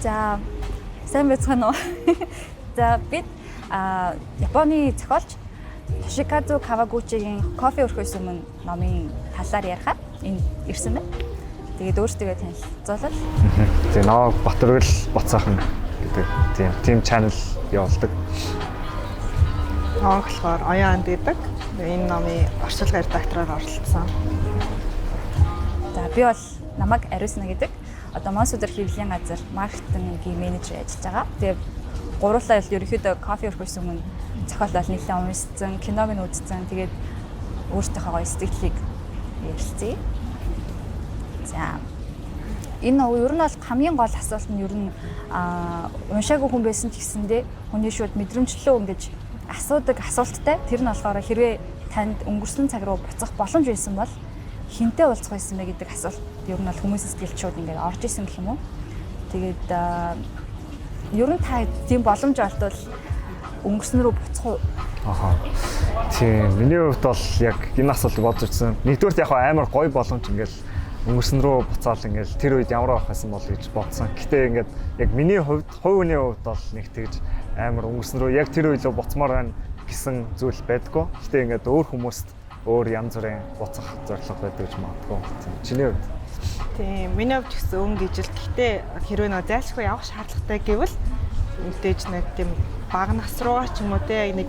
За сайн байцгаана уу? За бид Японы зохиолч Toshikazu Kawaguchiгийн кофе өрхөөс өмнө номын талаар ярихад энд ирсэн байна. Тэгээд өөртөө танилцуулал. Тэгээ нөө Батөргөл Бацаахан гэдэг тийм channel явуулдаг. Болохоор Ояанд гэдэг энэ номын орчуулгын редактороор оролцсон. За би бол намайг Ариусна гэдэг. Одоо Монсүдэр хэвлэлийн газар маркетингийн менежер ажиллаж байгаа. Тэгээ гурлаа ерөөхдөө кофе өрхөөс өмнө зохиолол нэлээд уншсан, киног нь үзсэн. Тэгээд өөртөөхөө гоё сэтгэлийг ярилцъя. За энэ ер нь бол хамгийн гол асуулт нь ер нь уншаагүй хүн байсан ч гэсэндээ хүний шууд мэдрэмжлөө ингэж асуудаг асуулттай. Тэр нь болохоор хэрвээ танд өнгөрсөн цаг руу буцах боломж байсан бол хинтээ уулзах байсан бэ гэдэг асуулт ер нь бол хүмүүсийн сэтгэлд шууд ингээд орж исэн гэх юм уу. Тэгээд ер нь та тийм боломж олдвол өнгөрсөн рүү буцах уу? Тийм миний хувьд бол яг энэ асуултыг бодож ирсэн. Нэгдүгээр яг амар гоё боломж ингээл өнгөрсөн рүү буцаал ингээл тэр үед ямар авах байсан бол гэж бодсон. Гэтэ ингээд яг миний хувьд хувь хүний хувьд бол нэг тэгж амар өнгөрсөн рүү яг тэр үед л буцмаар байна гэсэн зүйл байдгүй. Гэтэ ингээд өөр хүмүүст өөр янз бүрийн буцах зорилго байдаг гэж магадгүй. Чиний хувьд? Тийм миний хувьд гэсэн өнгө ижил. Гэхдээ хэрвээ нөө зайлшгүй явах шаардлагатай гэвэл мэдээж нэг тийм бага нас руугаа ч юм уу те нэг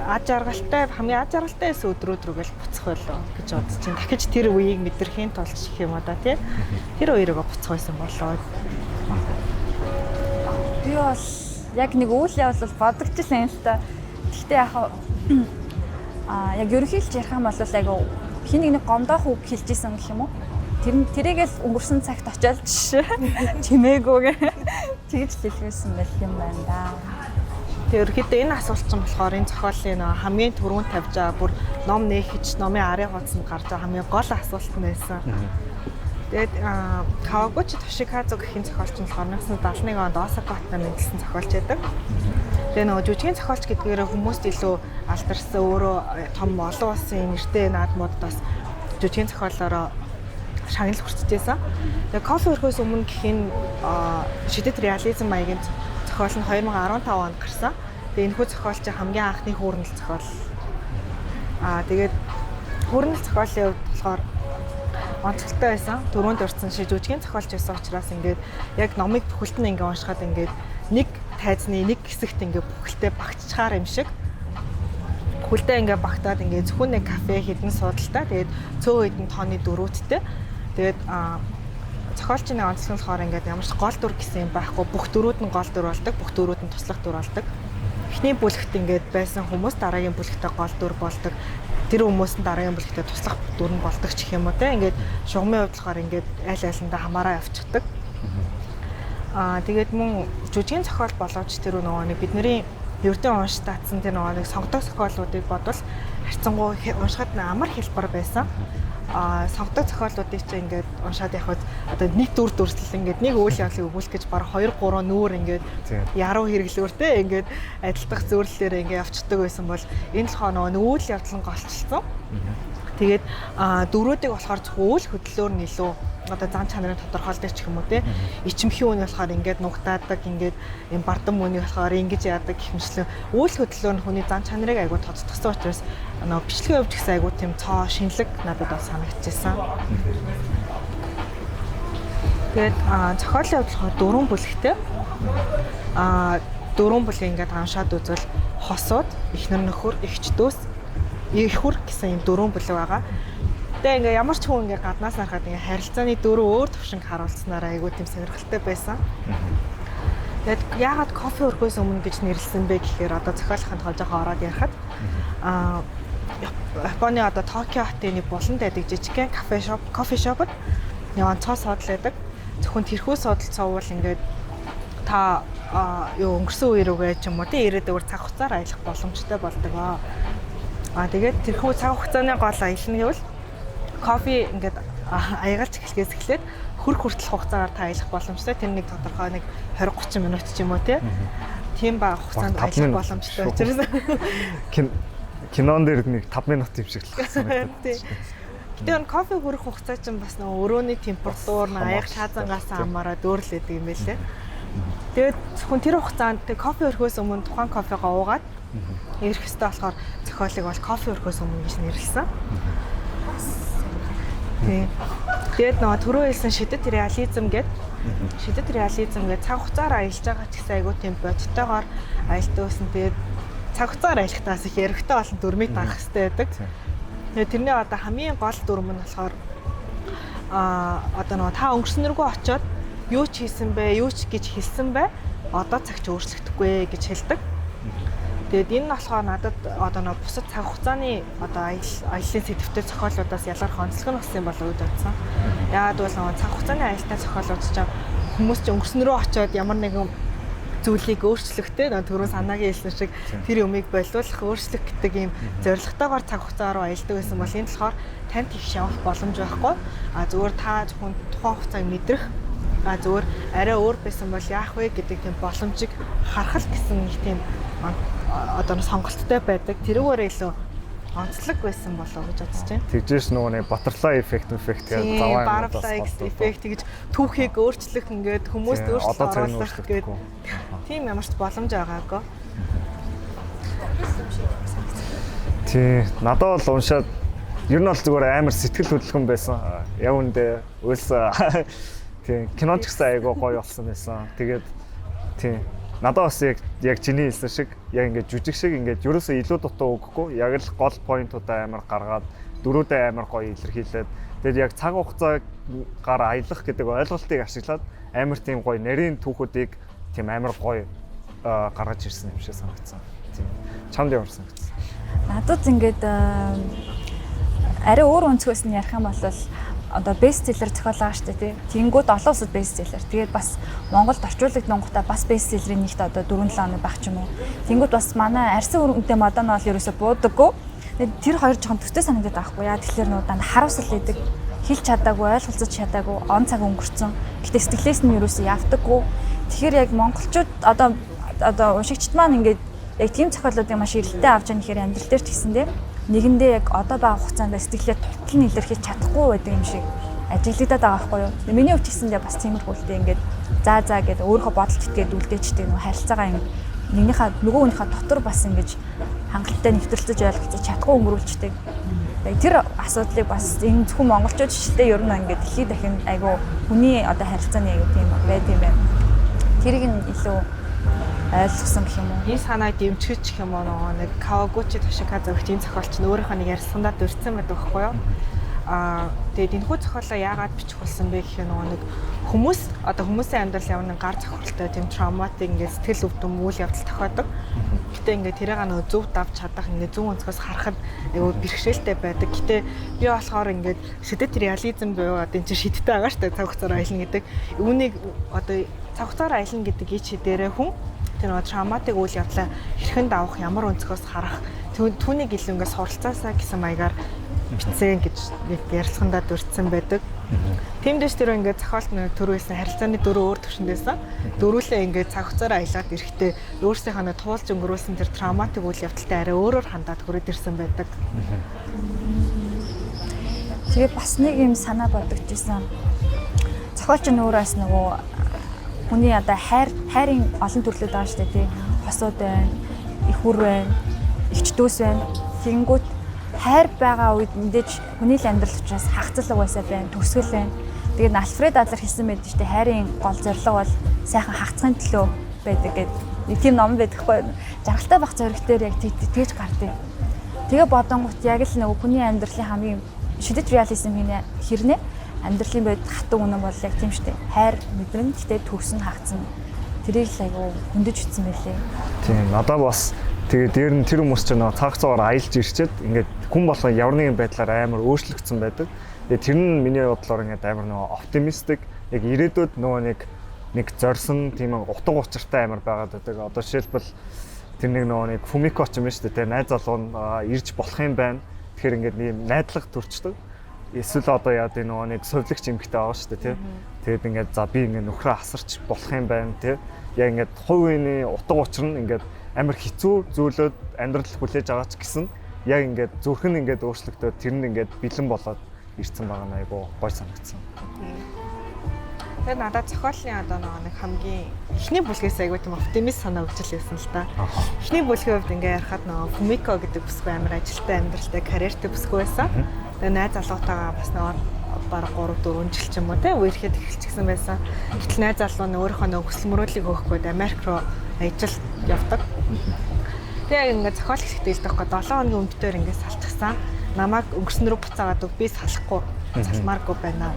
аж аргалтай хамгийн аж аргалтай өдрүүд рүүгээл буцах байлоо гэж бодож чинь. Дахиж тэр үеийг мэдрэхийн тулд гэх юм да тий. Тэр үеэрээ буцах байсан болоо. Би бол яг нэг үйл явдал бодогдчихсан юм л та. Гэхдээ яг ерөнхийдөө ярих юм бол айгу хин нэг гомдоох үг хэлжсэн гэх юм уу? Тэрийгэл өнгөрсөн цагт очиод чимээгүйгээ тэгж хэлвэсэн байх юм байна да. Тэгээ ерөөхдөө энэ асуулт чинь болохоор энэ зохиолын хамгийн түрүүнд тавьж байгаа бүр ном нэхэж номын арын хуудсанд гарч байгаа хамгийн гол асуулт нь байсан. Тэгээд Kawaguchi Toshikazu гэх зохиолч нь болохоор 1971 онд Осакад нэрлсэн зохиолч байдаг. Тэгээ нөгөө жүжигийн зохиолч гэдгээр хүмүүст илүү алдарсан өөрөө том олон улсын нэртэй наадмуудад бас жүжигийн зохиолоор шагнал хүртчихсэн. Тэгээ кофе өрхөөс өмнө гэх энэ шидэт реализм маягийн зохиол нь 2015 онд гарсан. Тэгээ энэхүү зохиолчийн хамгийн анхны хүүрнэл зохиол. Тэгээд хүүрнэл зохиолын хувьд болохоор онцгойтой байсан. Дөрөв дурдсан жүжигийн зохиолч байсан учраас ингээд яг номыг бүхэлдэн ингээд уншихад ингээд нэг тайзны нэг хэсэгт ингээд бүхэлдээ багтчихаар юм шиг. Бүхэлдээ ингээд багтаад ингээд зөвхөн нэг кафе хідэн суудалтай. Тэгээд цөөн хэдэн тооны дөрүүттэй. Тэгээд зохиолчны онцлог нь болохоор ингээд ямар ч гол дүр гэсэн юм байхгүй. Бүх дөрүүд нь гол дүр болдог, бүх дөрүүд нь туслах дүр болдог. Эхний бүлэгт ингээд байсан хүмүүс дараагийн бүлэгтээ гол дүр болдог. Тэр хүмүүс нь дараагийн бүлэгтээ туслах дүр нь болдог ч гэх юм уу те. Ингээд шугамын хувьд болохоор ингээд аль альсандаа хамаараа явчихдаг. Тэгээд мөн жүжигийн зохиол боловч тэр нөгөө нэг бидний ердөө унш татсан тэр нөгөө нэг сонгодог зохиолуудыг бодвол харьцангуй уншихад амар хэлбэр байсан. Сонгодог зохиолуудыг чи ингээд уншаад явхад одоо нэг дүр дүрслэл ингээд нэг үйл явдлыг өгүүлэх гэж баг 2 3 нүүр ингээд яруу хэрэглүүртэй ингээд адилдах зөвлөлөөр ингээд явцдаг байсан бол энэ л нөгөө үйл явдал нь голчлцсон. Тэгээд дөрүүдийг болохоор зөвхөн үйл хөдлөлөөр нь илүү одоо зан чанарын тодорхойлдог ч юм уу те ичимхий үн болохоор ингээд нугтаадаг ингээд юм бардам үнийг болохоор ингэж яадаг гэх мэтлэн үйл хөдлөлөөр нь хүний зан чанарыг айгуу тодтогсон учраас нөгөө бичлэгийн хувьд гэсэн айгуу тийм цоо шинэлэг надад бас санагдчихсан. Тэгээд зохиолын хувьд болохоор 4 бүлэгтэй. 4 бүлэг ингээд уншаад үзвэл хосууд, эхнэр нөхөр, эгч дүүс, ихүр гэсэн юм 4 бүлэг байгаа. Тэгээ ингээ ямар ч хүн ингээ гаднаас харахад ингээ харилцааны дөрөв өөр төвшинг харуулснараа айгүй тийм сонирхолтой байсан. Тэгээд яагаад кофе өрхөөс өмнө гэж нэрлсэн бэ гэхээр одоо зохиолын жоохон ороод ярихад Японы одоо Токио хотын нэг буланд байдаг жижигхэн кофе шопд нэг цоо суудал байдаг. Зөвхөн тэрхүү суудал цоввол ингээд та өнгөрсөн үе рүүгээ ч юм уу тий ирээд өөр цаг хугацаар аялах боломжтой болдог. Тэгээд тэрхүү цаг хугацааны гол аялал нь гэвэл кофе ингээд аягалж эхлэхээс эхлээд хүртэл хугацаагаар та аялах боломжтой. Тэр нэг тодорхой нэг 20-30 минут ч юм уу тийм бага хугацаанд аялах боломжтой учраас кинон дээр нэг 5 минут юм шиг л санагдав. Гэтэ энэ кофе хүрэх хугацаа чинь бас нөгөө өрөөний температур, аяг шаазангаас хамаараад өөрлөдөг юм байлээ. Тэгээд зөвхөн тэр хугацаанд тэг кофе өрхөөс өмнө тухайн кофегаа уугаад ирэх хэвээр болохоор зохиолыг бол кофе өрхөөс өмнө гэж нэрлэсэн. Тэгээд нөгөө түрүү хэлсэн шидэт реализм гэдэг цаг хугацаар аялж байгаа ч гэсэн айгүй тийм бодтойгоор аялдаг байсан. Тэгээд цаг хугацаар аялахтаас их эрэгтэй болон дүрмийг дагах хэрэгтэй байдаг. Тэгээд тэрний одоо хамгийн гол дүрм нь болохоор одоо нөгөө та өнгөрснөргөө очиод юу ч хийсэн бэ, юу ч гэж хэлсэн бай. Одоо цаг ч өөрчлөгдөхгүй гэж хэлдэг. Тэгээд энэ нь болохоор надад одоо нөгөө бусад цаг хугацааны одоо аяллаа сэдвтэй зохиолуудаас ялгарх онцлог нь болсон юм болов уу гэж бодсон. Яагаад бол нөгөө цаг хугацааны аялалтай зохиолууд ч хүмүүс ч өнгөрснөрөө очиод ямар нэгэн зүйлийг өөрчлөхтэй түрүүн санаагийн хэлсэн шиг тэр юмыг болиулах, өөрчлөх гэдэг ийм зорилготойгоор цаг хугацаа руу аялдаг байсан бол энэ болохоор танд их шавах боломж байхгүй. Зүгээр та зөвхөн тухайн хугацааг мэдрэх зүгээр арай өөр байсан бол яах вэ гэдэг тийм боломжийг харах гэсэн нэг тийм одоо сонголттой байдаг. Тэрүүгээр илүү онцлог байсан болоо гэж бодож байна. Тэгжээс нөгөө нэг butterfly effect гэдэг заваа юм butterfly effect гэж түүхийг өөрчлөх ингээд хүмүүст өөрчлөлт оруулах гэдэг тийм ямар ч боломж байгаагүй. Тий, надад бол уншаад ер нь бол зүгээр амар сэтгэл хөдлөхөн байсан. Яг үндэ өөс тий киноч гэсэн айгуу гоё болсон байсан. Тэгээд тий надад бас яг чиний хэлсэн шиг яг ингээд жүжиг шиг ингээд ерөөсөө илүү дутуу өгөхгүй яг л гол поинтуудаа амар гаргаад дөрүүдээ амар гоё илэрхийлээд тэгээд яг цаг хугацаагаар аялах гэдэг ойлголтыг ашиглаад амар тийм гоё нарийн түүхүүдийг тийм амар гоё гаргаж ирсэн юм шиг санагдсан. Тийм. Чамд ямар санагдсан? Надад ингээд арай өөр өнцгөөс нь ярих юм бол одоо бестселлер зохиол байгаа шүү дээ тий. Тэнгүүд олон улсад бестселлер. Тэгээд бас Монголд орчуулагдсангуудаа бас бестселлерийн нэгт одоо 4-7 хоног байх ч юм уу. Тэнгүүд бас манай арьсан өргөнтэй Мадонна бол ерөөсө буудаггүй. Тэгээд тэр хоёр жоохон төстэй санагдаад байхгүй яа. Тэгэхээр нуудаа харуулсал хийдэг. Хэлж чадаагүй, ойлголцож чадаагүй, он цаг өнгөрцөн. Гэтэ сэтгэлээс нь ерөөсө явдаггүй. Тэгэхээр яг монголчууд одоо уншигчд маань ингээд яг тийм зохиолуудыг маш эрэлттэй авч яах нэхэр амьдрал дээр ч гэсэндээ нэгэндээ яг одоо байгаа хугацаанд сэтгэлээ тутал нь илэрхийлж чадахгүй байдаг юм шиг ажиглагдаад байгаа байхгүй юу. Миний хувьд гэсэндээ бас тиймэрхүүлтэй ингээд заа гэдэг өөрийнхөө бодолд итгээд үлдээчдэг нөгөө харилцаагаа ингээд нөгөө хүнийхээ дотор бас ингэж хангалттай нэвтрэлцэж ойлгож чадахгүй өнгөрүүлждэг. Тэр асуудлыг бас энэ зөвхөн монголчууд шилтэй ер нь ингээд дэлхийд дахин айгу хүний одоо харилцааны айгу тийм байд юм байна. Тэрийг нь илүү ойлгосон гэх юм уу. Энэ санааг дэмжиж гэх юм уу нэг Кавагучи Тошика зохиолч энэ зохиолч нь өөрийнхөө нэг ярьсандаа дурдсан байдаг байхгүй юу? Тэгээд энэ хүү зохиолоо яагаад бичих болсон бэ гэх юм нэг хүмүүс одоо хүмүүсийн амьдрал ямар нэг гар зохиолтой тийм травматик ингээд сэтгэл өвдөн үйл явдал тохиодог. Гэтэ ингээд тэрийг нэг зөв давж чадах ингээд зүүн өнцгөөс харахад айгүй бэрхшээлтэй байдаг. Гэтэ би болохоор ингээд шидэт реализм буюу одоо энэ чинь шидтэй байгаа шүү дээ цаг хугацаар аялна гэдэг. Үүнийг одоо цаг хугацаар аялна гэдэг ий чидээрээ хүн тэр нэг травматик үйл явдлаа хэрхэн давах ямар өнцгөөс харах түүнийг илүү ингээд суралцаасаа гэсэн маягаар бицэн гэж ярилцлагандаа дурдсан байдаг. Тэмдэж тэр ингээд зохиолт нэг төрөөсөн харилцааны дөрөв өөр төвшөндөөсөн. Дөрүүлээ ингээд цаг хугацаараа аялаад ирэхдээ өөрсдийнхөө нэг туулж өнгөрүүлсэн тэр травматик үйл явдалтай арай өөрөөр хандаад хүрээд ирсэн байдаг. Тэгээ бас нэг юм санаа бодогдчихсан. Зохиолч нь өөрөөс нөгөө хүний одоо хайрын олон төрлүүд байгаа шүү дээ тий. Хосууд байна, их үр байна, эгч дүүс байна. Тэнгүүт хайр байгаа үед мэдээж хүний л амьдрал учраас хагцлаг байсаа байна, төсгөл байна. Тэгээд Альфред Адлер хэлсэн байдаг шүү дээ. Хайрын гол зорилго бол сайхан хагцхын төлөө байдаг гэдэг нэг тийм ном байдаггүй. Жаргалтай байх зориг дээр яг тэгж гардыг. Тэгээ бодонгот яг л нөгөө хүний амьдралын хамгийн шидэт реализм хэрнээ амьдралын байд хатуу үнэн бол яг тийм шүү дээ. Хайр мэдрэн гэтээ төгсөн хагцсан. Тэрийг л айгу хөндөж ütсэн байлээ. Тийм надад бас тэгээд дээр нь тэр хүмүүс чинь цаг цагаар аялж ирчээд ингээд хүн болгоо ямар нэгэн байдлаар амар өөрчлөгдсөн байдаг. Тэгээд тэр нь миний бодлоор ингээд амар нөгөө оптимистик яг ирээдүйд нөгөө нэг зорьсон тийм утга учиртай амар байгаад байдаг. Одоо жишээлбэл тэр нэг Фумико ч юм шүү дээ. Найз залуу нь ирж болох юм байна. Тэгэхээр ингээд ийм найдлага төрчдөг. Эсвэл одоо яа гэдэг нэг совлогч эмэгтэй байгаа шүү дээ тий. Тэгээд ингээд за би ингээд нөхрөө асарч болох юм байна тий. Яг ингээд хувь үеийн утга учир нь ингээд амар хэцүү зүйлүүд амьдрал хүлээж байгаа ч гэсэн яг ингээд зүрх нь ингээд өөрчлөгдөөд тэр нь ингээд бэлэн болоод ирсэн байгаа нь айгу гоё санагдсан. Тэгээд надад зохиолын одоо нэг хамгийн эхний бүлгээс айгүй тийм оптимист санаа өгч лээсэн л та. Эхний бүлгийн хувьд ингээ ярахад нөгөө Fumiko гэдэг бүсгүй амар ажилтай амьдралтай карьертэй бүсгүй байсан. Тэгээд найз залуутайгаа бас нөгөө бараг 3-4 жил ч юм уу тийм үерхэд эхэлчихсэн байсан. Гэтэл найз залуу нь өөрийнхөө нөгөө хүсэл мөрөөдлийг өгөхгүй Америк руу ажилд явдаг. Тэгээд ингээ зохиол хэсэгтэй л дэхгүй 7 хоногийн өмдтөр ингээ салчихсан. Намайг өнгөрсөн рүү буцаагаад би салахгүй салмааргүй байна.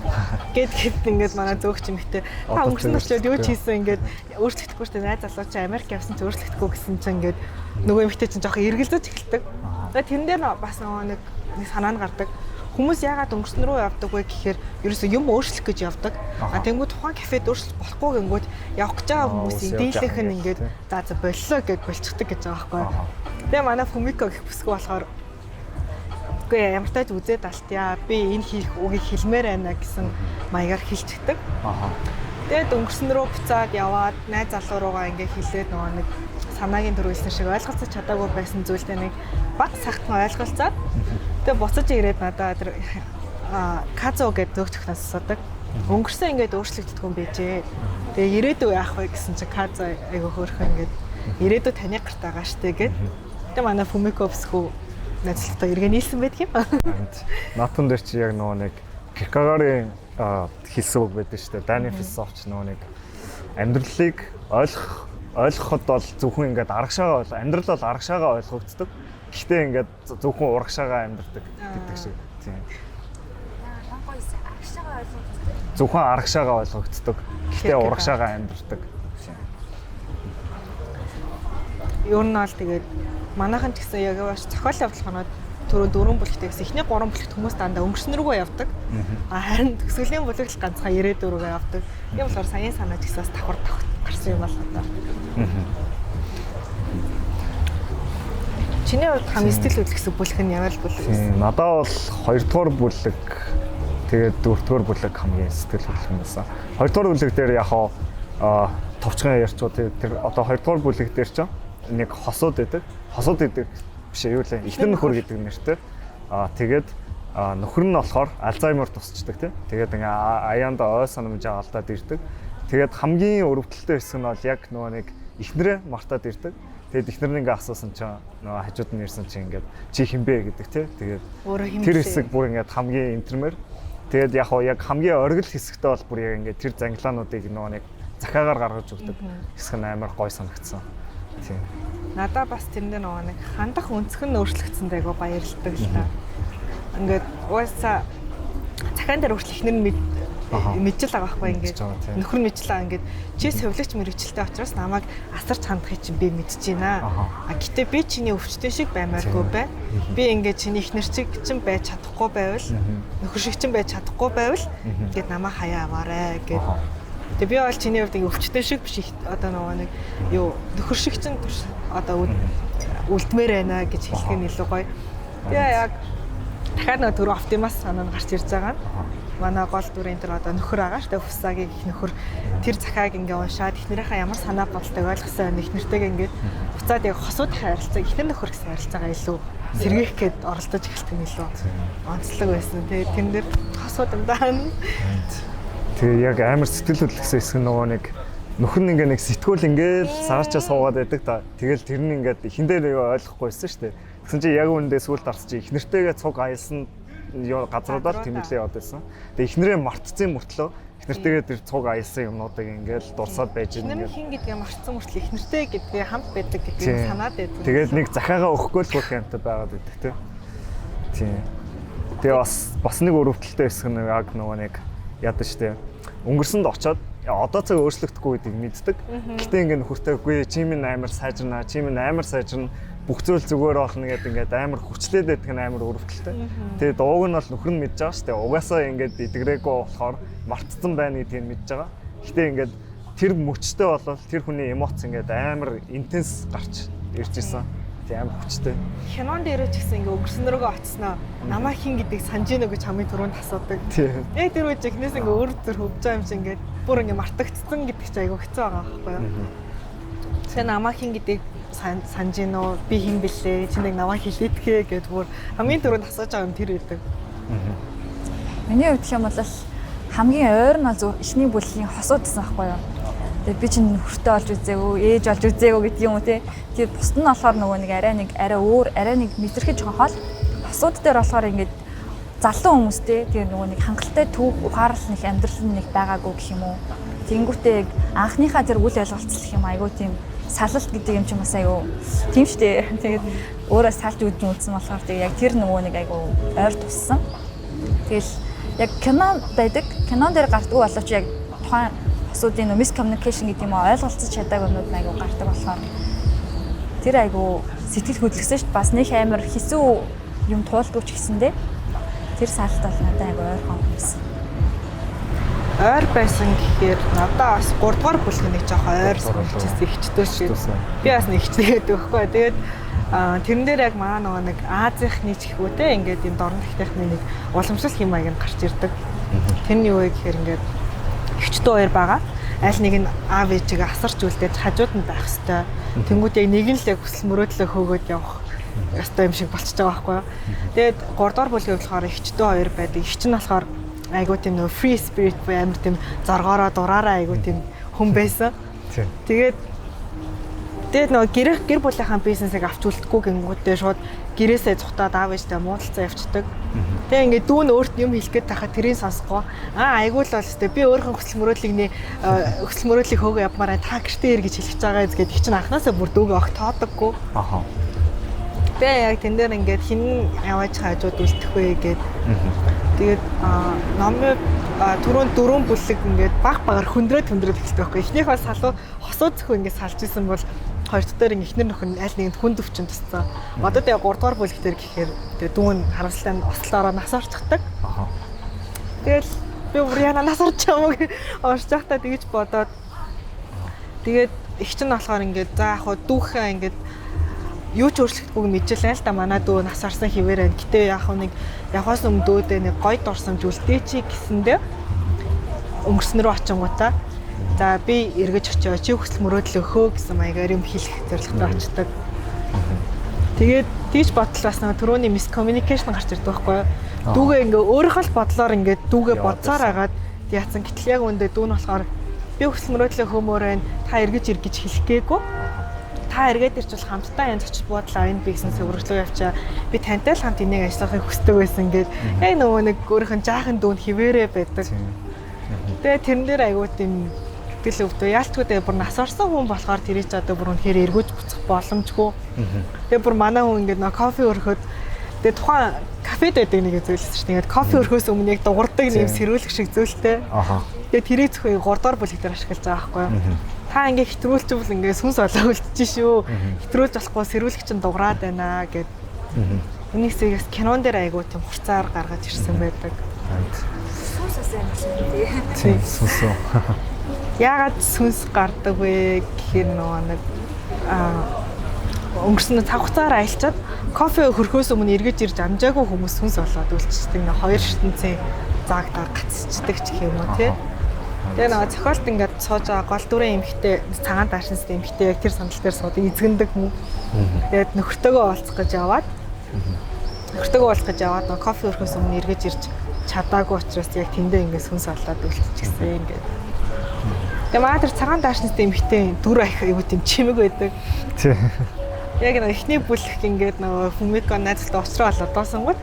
Гэт ингээд манай зөөгч юмхтэй та өнгөрсөн өчөөд юу ч хийсэн ингээд өөрчлөгдөхгүй шүү дээ. Найз залуу чи Америк явсан чи өөрчлөгдөхгүй гэсэн чинь ингээд нөгөө юмхтэй чинь жоохон эргэлзэж эхэлдэг. Тэгээд тэрэн дээр бас нэг санаа нь гардаг. Хүмүүс яагаад өнгөрсөн рүү явдаг вэ гэхээр ерөөсөө юм өөрчлөх гэж явдаг. Тэнгүүд тухайн кафед өөрчлөх болохгүй гингүүд явах гэж байгаа хүмүүсийн дийлэнх нь ингээд за боллоо гэж болчихдаг гэж байгаа байхгүй. Тэгээ манай Fumiko гэх бүсгүй болохоор үгүй ямар тааж үзээд алтъя. Би энэ хийх үгийг хэлмээр байна гэсэн маягаар хэлчихдэг. Тэгээд өнгөрсөн рүү буцаад яваад найз залуу руугаа ингээ хэлээд нөгөө нэг санаагийн төрүүлсэн шиг ойлголцож чадаагүй байсан зүйлтэй нэг баг сахтан ойлголцоод тэгээд буцаж ирээд надад тэр Казо гэдэг зөөгч өхнөөс асуудаг. Өнгөрсөн ингээд өөрчлөгддөг юм байжээ. Тэгээ ирээдүй яах вэ гэсэн чи Казо айгу хөөрхөн ингээд ирээдүй таны гарт байгаа штэ гэд. Тэгээ манай Fumiko бүсгүй найзлалтаа эргээ нийлсэн байдаг юм. Натан дээр чи яг нөгөө нэг Киркегорын хэлсэн үг байдаг шүү дээ. Дани философч нөгөө нэг амьдралыг ойлгоход бол зөвхөн ингээд аргашаагаа амьдрал бол аргашаагаа ойлгогддог. Гэхдээ ингээд зөвхөн урагшаагаа амьдардаг гэдэг шиг. Тийм. Зөвхөн аргашаагаа ойлгогддог. Гэхдээ урагшаагаа амьдардаг. Ер нь бол тэгээд манайхан ч гэсэн яг бас зохиол явуулахнууд дөрөв бүлэгтэй гэсэн эхний 3 бүлэгт хүмүүс дандаа өнгөрсөн рүүгээ явдаг. Харин төгсгөлийн бүлэг л ганцхан 94-гээ явдаг. Тийм болохоор саяын санаа ч гэсэн бас давхар гарсан юм байна одоо. Чиний хувьд хамгийн сэтгэл хөдлөсөн бүлэг нь ямар бүлэг вэ? Надад бол 2 дугаар бүлэг тэгээд 4 дугаар бүлэг хамгийн сэтгэл хөдлөх юм байсан. 2 дугаар бүлэг дээр яг товчхон ярьчуу тэр одоо 2 дугаар бүлэг дээр ч нэг хосууд байдаг. Хосууд гэдэг биш юу лээ. Ихнэр нөхөр гэдэг нэртэй. Тэгээд нөхөр нь болохоор Альцгеймер тусчдаг тийм. Тэгээд ингээ аяанда ой санамжаа алдаад ирдэг. Тэгээд хамгийн өрөвдөлттэй хэсэг нь бол яг нөгөө нэг ихнэрээ мартаад ирдэг. Тэгээд ихнэр нь ингээ асуусан чинь нөгөө хажууд нь ирсэн чинь ингээ чи хинбэ гэдэг тийм. Тэгээд тэр хэсэг бүр ингээ хамгийн интермэр. Тэгээд яг хамгийн оргил хэсэгтээ бол бүр яг ингээ тэр зангилаануудыг нөгөө нэг захаагаар гаргаж өгдөг. Хэсэг нь амар гой санагдсан. Тийм. Надаа бас тэрэндээ нөгөө нэг хандах өнцгөр нь өөрчлөгдсөнд айгаа баярлалдаг л та. Ингээд уусаа захаан дээр өөрчлөх ихнэр нь мэдчихэл байгаа байхгүй ингээд нөхөр нь мэдчихлээ ингээд чи совлогч мэрэгчлээ учраас намайг асарч хандахыг чинь би мэдчихэйнаа. Гэтэ би чиний өвчтөн шиг баймааргүй бай. Би ингээд чиний ихнэр чиг чинь байж чадахгүй байвал нөхөр шиг чинь байж чадахгүй байвал ингээд намайг хаяа аваарэ гэд. Тэгээ би бол чиний хувьд өвчтөн шиг биш одоо нөгөө нэг юу нөхөр шиг чинь одоо үлдмээр байна гэж хэлэх нь илүү гоё. Тэгээ яг дахиад нэг түр оптимист санаа нь гарч ирж байгаа. Манай гол дүрийн тэр одоо нөхөр байгаа шүү дээ. Хүсаагийн их нөхөр тэр захааг ингээ уншаад ихнэрийнхээ ямар санаа бодолтойг ойлгосон ихнэртэйгээ ингээд буцаад яг хосууд харилцаа ихнэр нөхөр гэсэн харилцаагаа илүү сэргээх гээд оролдож эхэлдэг нь илүү онцлог байсан. Тэгээ тэн дээр хосууд юм даа. Тэгээ яг амар сэтгэл хөдлөсөн хэсэг нөгөө нэг нөхөр нь ингээ нэг сэтгүүл ингээл саарчаа суугаад байдаг та. Тэгэл тэр нь ингээд ихэндээ ойлгохгүйсэн шүү дээ. Тэгсэн чинь яг үүндээ сүлд арч чи ихнэртэйгээ цуг аялсан газруудаар тэмдэглээ яваад байсан. Тэгээ ихнэрээ мартцсан мөртлөө ихнэртэйгээ тэр цуг аялсан юмнуудыг ингээл дурсаад байж байгаа. Хин гэдгээ мартсан мөртлөө ихнэртэй гэдгээ хамт байдаг гэдгийг санаад байдаг. Тэгээд нэг захаагаа өгөхгүй л бүх юмтай байгаад байдаг тийм. Тэгээ бас нэг өрөвдөлттэй хэсэг нэг яг нөгөө нэг яадаг штэ. Өнгөрсөнд очоод одоо цаг өөрчлөгдөхгүй гэдгийг мэддэг. Гэтэ ингээ нөхөртэйгүй чи минь амар сайжирна, чи минь амар сайжирна. Бүх зүйл зүгээр болно гэдэг ингээд амар хүчлээд байдаг нь амар өрөвдөлттэй. Тэгээд ууг нь бол нөхөр нь мэдж байгаа шүү дээ. Угаасаа ингээд идэгрээгүй болохоор мартцсан байна гэдгийг мэдж байгаа. Гэтэ ингээд тэр мөчтэй болол тэр хүний эмоц ингээд амар интенс гарч ирж исэн. Тийм амар хүчтэй. Кинон дээр ч гэсэн ингээ өнгөрсөн рүүгээ очсноо намаа хин гэдгийг санаж гэнэ гэж хамгийн түрүүнд асуудаг. Яг тэр үед ихнээс ингээ өөр зөр хөвж байгаа юм чи ингээ бүр ингээ мартагдсан гэдэг чи айгу хэцүү байгаа байхгүй юу? Тэгээ намаа хин гэдгийг санаж гэнэ үү? Би хин бэлээ? Чи нэг намаа хэлээдгээ гэд бүр хамгийн түрүүнд асууж байгаа юм тэр байдаг. Миний хувьд юм бол хамгийн ойр нь зөв эхний бүлгийн хосууд гэсэн байхгүй юу. Тэгээ би чинь нөхөртэй олж үзээгүй, ээж олж үзээгүй гэдэг юм уу те. Тэгээд бусд нь болохоор нөгөө нэг арай өөр, арай нэг мэдрэхэж хол хосууд дээр болохоор ингээд залуу хүмүүстэй тэгээ нөгөө нэг хангалттай төв ухаарал нэг амьдрал нэг байгаагүй гэх юм уу. Тэнгүүтээ яг анхныхаа тэр үл ойлголцол гэх юм айгуу тийм салалт гэдэг юм чи бас айгуу тийм штэ. Тэгээд өөрөө салж үзсэн болохоор тэгээ яг тэр нөгөө нэг айгуу ойр туссан. Тэгэл яг кино байдаг. Кинон дээр гардгүй боловч яг тухайн асуудын miscommunication гэдэг юм ойлголцож чадаагүй юмуд айгуу гардаг болохоор тэр айгуу сэтгэл хөдлөсөн шүү дээ. Бас нэг амар хэсүү юм туулдгүй ч гэсэндээ тэр салт бол надад айгуу ойрхон байсан. Ойр байсан гэхээр надад бас 3 дугаар бүлгийн нэг жоох ойр санагдчихсан ихчдөө шиг. Би бас нэг ихчдээд өгөхгүй. Тэгээд тэрэн дээр яг маа нөгөө нэг Азийнхны ч гэхүүтэй ингээд юм дорн техникны нэг уламжлалт хэм маяг нь гарч ирдэг. Тэр нь юу вэ гэхээр ингээд ихчдөө хоёр байгаа. Аль нэг нь аав ээжигээ асарч үлдээж хажууд нь байх хэвээр. Тэнгүүд яг нэг нь л яг хүсэл мөрөөдлөө хөөгөөд явах ёстой юм шиг болчихж байгаа байхгүй юу. Тэгээд 3 дугаар бүлгийн болохоор ихчдөө хоёр байдаг. Ихч нь болохоор айгуу тийм нөө free spirit буюу амар тийм зоргоороо дураараа айгуу тийм хүн байсан. Тэгээд нөгөө гэр бүлийнхаа бизнесийг авч үлдэхгүй гингүүдээ шууд гэрээсээ цухтаад аав ээжтэй муудалцаа явчихдаг. Тэгээ ингээд дүүн өөрт юм хэлгээд тахад тэрийг сонсгоо. Айгуу л бол өстэй би өөрийнхөө хүсэл мөрөөдлийг хөөгөө явмаараа та гэртээ ир гэж хэлчихэж байгаа зү гэдэг чинь анханасаа бүр дүүгээ огт тоодоггүй. Тэгээ яг тэн дээр ингээд хин яваач хажууд үлдэх вэ гэд. Тэгээд номын түрүүн 4 бүлэг ингээд багаар хөндрөөд эхэлдэг байхгүй. Эхнийх бол салуу хосуу зөхөө ингээд салж исэн бол хоёр дахь дээр ихнэр нөхөн аль нэгэнд хүнд өвчин тусцсан. Одоо тэгээ 3 дугаар бүлэг дээр гэхээр тэгээ дүүн харамсалтай ослоороо нас орчихдаг. Тэгэл би бүр яна нас орч юм уу орж байхдаа тэгэж бодоод тэгээд их ч нь болохоор ингээд за яг хуу дүүхээ ингээд юу ч өөрчлөгдөхгүй мэдчихлээ л да манай дүү нас орсон хിവэрэн. Гэтэ яг нэг явахаас өмнө дүүдээ нэг гой дурсамж үлдээ чи гэсэндээ өнгөрсөн рүү очингуудаа за би эргэж очио чи хүсэл мөрөөдөл өгөө гэсэн маягаар юм хэлэх зорилготой очдог. Тэгээд тийж бодлоо бас нэг түрүүний miscommunication гарч ирдэг байхгүй юу? Дүүгээ ингээ өөрийнхөө л бодлоор ингээ дүүгээ бодсоор агаад яатсан. Гэтэл яг үндэ дүү нь болохоор би хүсэл мөрөөдлөө хөмөөрэн та эргэж ир гэж хэлэх гээгүй. Та эргээд ирчвэл хамтдаа янз очиж буудлаа энэ бизнес өргөжлөө явчаа. Би тантай л хамт энийг ажиллахыг хүсдэг байсан гээд яг нөгөө нэг өөрийнх нь жаахан дүүн хിവэрэ байдаг. Тэгээ тэрэн дээр айгуу тийм гэл өвдөө яалтгүй дээ бүр нас орсон хүн болохоор тэрий ч одоо бүр үнэхээр эргүүж буцах боломжгүй. Тэгээ бүр манай хүн ингээд нөө кофе өрхөд тэгээ тухайн кафед байдаг нэг зүйлсэн шүү дээ. Ингээд кофе өрхөөс өмнө яг дуурдаг нэм сэрүүлэх шиг зүйлтэй. Тэгээ тэрий зөвхөн 3 дугаар бүлэг дээр ашиглаж байгаа байхгүй юу? Та ингээ хэтрүүлчихвэл ингээ сүнс олоо үлдчихэж шүү. Хэтрүүлж болохгүй сэрүүлэх чинь дуграад байна гэд. Энийг зэгээс кинон дээр айгуу тийм хурцаар гаргаж ирсэн байдаг. Сүнсээс юм шиг тийм сүнс. Яагаад сүнс гардаг вэ гэхээр нөгөө нэг өнгөрсөн цаг хугацаар аялчаад кофе хөрхөөс өмнө эргэж ирж амжаагүй хүмүүс сүнс болоод үлдчихдэг. Нэг хоёр ертөнцийн заагтаа гацчихдаг ч гэх юм уу тий. Тэгээ нөгөө зохиолт ингээд сууж байгаа гол дүрэн эмхтэй цагаан даашинстай эмхтэй яг тэр сандал дээр сууд эзгэндэг хүн. Тэгээд нөхөртөөгөө уулзах гэж яваад нөгөө кофе өрхөөс өмнө эргэж ирж чадаагүй учраас яг тэндээ ингээд сүнс олоод үлдчихсэн ингээд. Тэгээ маа тэр цагаан даашинстай эмхтэй дүр аяа юу тийм чимэг байдаг. Тий. Яг нэг эхний бүлэг ингээд нөгөө хүмүүст найзтай уучраа болоод доосонгууд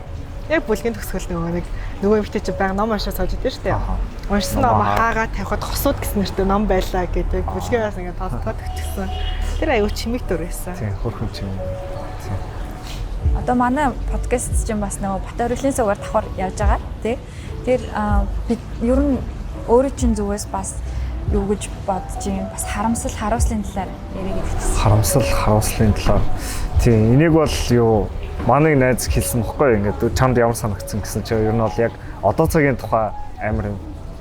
яг бүлгийн төгсгөл нөгөө эмхтэй чи баян ном уншаа сууж идэв штэ. Уншсан ном хаагаа тавихад хосууд гэсэн нэртэй ном байлаа гэдэг бүлгийн бас ингээд тоолцоод өгчихсэн. Тэр аюу чимэг дүр байсан. Тийм хөрхөн чимэг. Одоо манай подкаст чинь бас нөгөө Батөрөлийн сугаар давхар явж байгаа тий. Тэр бид ер нь өөрөө чинь зүгээс бас юу гэж бодож юм бас харамслын талаар ярих гэсэн. Харамслын талаар. Тийм энийг бол юу манай найз хэлсэн бохгүй ингээд чамд ямар санагдсан гэсэн чинь ер нь бол яг одоо цагийн тухай амар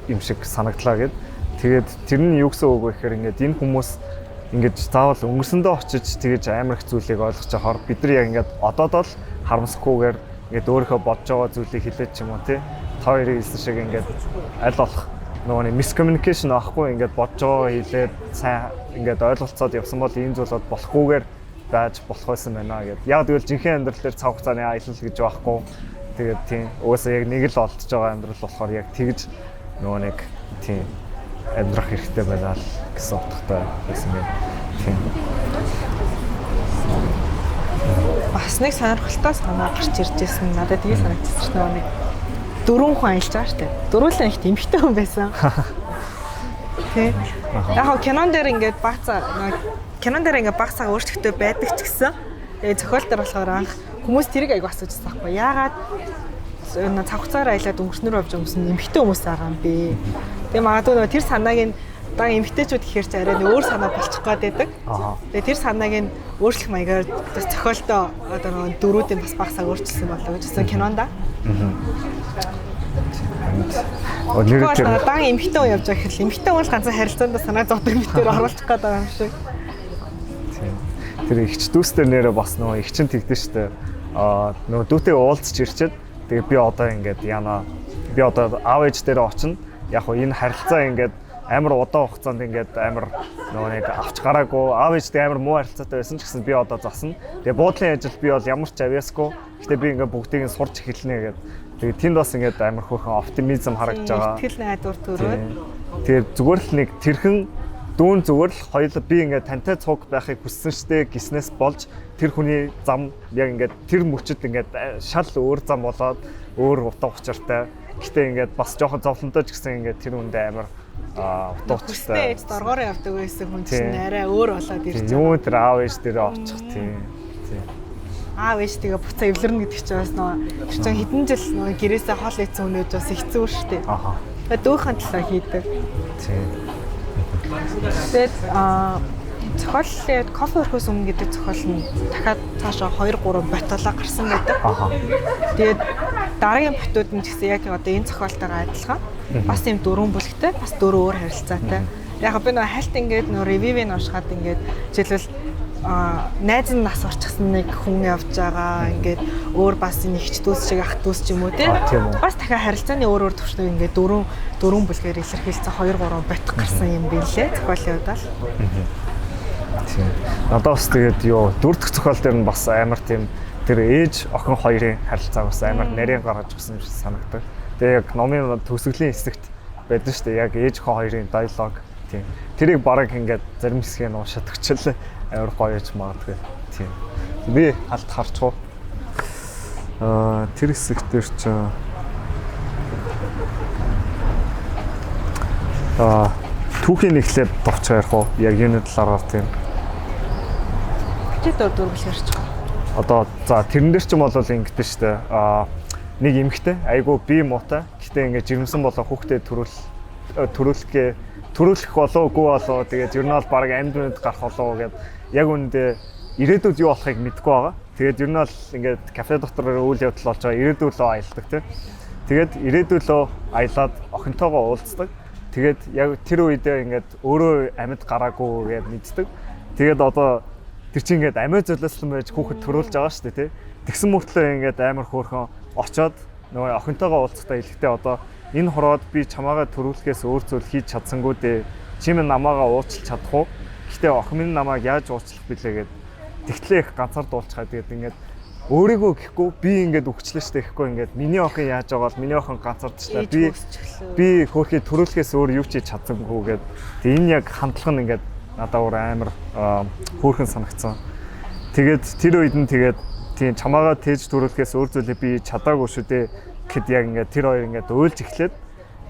юм шиг санагдлаа гэд. Тэгээд тэр нь юу гэсэн үг вэ гэхээр ингээд энэ хүмүүс ингээд заавал өнгөрсөндөө очиж тэгэж амар их зүйлийг ойлгож байхаар бид нар яг ингээд одоод л харамсахгүйгээр ингээд өөрийнхөө бодож байгаа зүйлийг хэлээд ч юм уу тий. Та хоёрын хэлсэн шиг ингээд аль болох нөгөө miscommunication авахгүй ингээд бодож байгаа хэлээд сайн ингээд ойлголцоод явсан бол ийм зүйлүүд болохгүйгээр байж болох байсан байна гэд. Яг тэгвэл жинхэнэ амьдрал дээр цаг хугацааны аялал гэж байхгүй. Тэгээд тийм угаасаа яг нэг л олдож байгаа амьдрал болохоор яг тэгж нөгөө нэг тийм амьдрах хэрэгтэй байна л гэсэн утгатай байсан юм. Тийм. Бас нэг сонирхолтой санаа гарч ирж байсан. Надад тийг санагдчихсан нөгөө нэг 4 хүн аялж байгаа шүү дээ. Дөрвөлэн ихт эмхтэй хүн байсан. Тий. Яг хоо кинон дээр ингээд кинон дээр ингээд баг цаг өөрчлөлтөө байдаг ч гэсэн тэгээ зохиолтоор болохоор анх хүмүүс тэрийг аяг асуужсан байхгүй. Яагаад цавхцаар аялаад өнгөрснөр явж өмсөн эмхтэй хүмүүс байгаа юм бэ? Тэгээ магадгүй нөгөө тэр санааг нь дан эмхтэйчүүд гэхээр ч арай өөр санаа болчих гээд байдаг. Тэгээ тэр санааг нь өөрчлөх маягаар бас зохиолтоо одоо нөгөө дөрүүдийн бас баг цаг өөрчилсөн болов гэж хэлсэн кинонда. Дан эмхтэй хүн явж байгаа гэхэл эмхтэй хүн ганцхан харилцаанд санаа зовдөг мэтээр оруулах гээд байгаа юм шиг. Тэр ихч дүүстэр нэрээ бас нөгөө ихчин тэгдэж штэ. Нөгөө дүүтэй уулзч ирчээд тэгээ би одоо ингээд яана би одоо аав ээж дээр очино. Яг хоо энэ харилцаа ингээд амар удаан хугацаанд ингээд амар нөгөө нэг авч гараагүй аав ээжтэй амар муу харилцаатай байсан ч гэсэн би одоо засна. Тэгээ буудлын ажил би бол ямар ч авьяасгүй. Гэтэ би ингээд бүгдийг нь сурч эхэлнэ гэдэг. Тэгээ тэнд бас ингээд амар хөөрхөн оптимизм харагдаж байгаа. Итгэл найдвар төрөөд. Тэгээ зүгээр л нэг тэрхэн дүүн зүгээр л хоёул би ингээд тантай цуг байхыг хүссэн штэ гиснээс болж тэр хүний зам яг ингээд тэр мөчөд ингээд шал өөр зам болоод өөр утга учиртай. Гэтэ ингээд бас жоохон зовлонтой ч гэсэн ингээд тэр үндэ амар утга учиртай. Ээж доргоор явдаг байсан хүн чинь арай өөр болоод ирж байгаа. Юу тэр аав ээж дээрээ очих тийм. Аав ээжтэйгээ буцаа эвлэрнэ гэдэг чинь бас нөгөө тэр чинь хэдэн жил нөгөө гэрээсээ хол ийцэн өнөөж бас хэцүү шүү дээ. Тэгээ дүүхэн талаа хийдэг. Тийм. Тэгээд зохиолын кофе өрхөөс өмнө гэдэг зохиол нь дахиад цаашаа 2-3 ботолоо гарсан байдаг. Тэгээд дараагийн ботууд нь ч гэсэн яг одоо энэ зохиолтойгоо адилхан. Бас юм 4 бүлэгтэй, бас 4 өөр харилцаатай. Яг би нөгөө хальт ингээд нөгөө ревивийг уншихад ингээд жишээлбэл найз нь нас орчихсан нэг хүн явж байгаа ингээд өөр бас нэг ихч дүүс шиг ах дүүс ч юм уу тийм бас дахиад харилцааны өөр төвчнөө ингээд дөрвөн бүлгээр илэрхийлсэн 2-3 бот гарсан юм билээ зохиолын удаа. Тийм. Надад бас тэгээд юу дөрөвдөх зохиол дээр нь бас амар тийм тэр ээж охин хоёрын харилцаа бас амар нарийн гаргаж өгсөн юм шиг санагдав. Тэгээ яг номын төгсгөлийн хэсэгт байдаг шүү дээ. Яг ээж охин хоёрын диалог тийм. Тэрийг бараг ингээд зарим хэсгийг уншаад өчлөө. Амар гоё яж магадгүй. Тийм. Би алт харчих уу. Тэр хэсэг дээр ч түүхийн нэглээд товч ярих уу? Яг энэ талаар тийм. Чи дөрвөл ярьчих. Одоо за тэрэн дээр ч юм бол ингэдэж штэ. Нэг эмэгтэй айгу бие муутай. Гэтэ ингээд жирэмсэн болоо хүүхдээ төрүүлэх болоогүй болоо тэгээд ер нь бол баг амьд гарах болоо гэд яг үүндээ ирээдүйд юу болохыг мэдэхгүй байгаа. Тэгээд ер нь бол ингээд кафе дотор үйл явдал болж байгаа ирээдүүлөө аялдаг тийм. Тэгээд ирээдүүлөө аялаад охинтойгоо уулздаг. Тэгээд яг тэр үедээ ингээд өөрөө амьд гараагүй гэд мэддэг. Тэгээд одоо тэр чинь ингээд амиа золиослон байж хүүхэд төрүүлж байгаа шүү дээ тийм. Тэгсэн мөртлөө ингээд амар хөөрхөн очоод нөгөө охинтойгоо уулзахдаа хэлэхдээ одоо энэ хороод би чамаагаа төрүүлэхээс өөр зүйл хийж чадсангүй дээ. Чи минь намаагаа уучлах чадах уу? Гэхдээ охин минь намайг яаж уучлах билээ гэд тэгтлээ их ганцаар дуулчихаа тэгээд ингээд өөрийгөө гэхгүй би ингээд өгчлээ штэ гэхгүй ингээд миний охин яаж байгаа бол миний охин ганцаардчлаа би хөөхий төрүүлэхээс өөр юу ч хийж чадсангүй гэд тэг энэ яг хандлага нь ингээд надад өөр амар хөөрхөн санагдсан. Тэгээд тэр үед нь тэгээд тийм чамаагаа тээж төрүүлэхээс өөр зүйлээ би чадаагүй шүү дээ. Гэхэд яг ингээд тэр хоёр ингээд уйлж эхлээд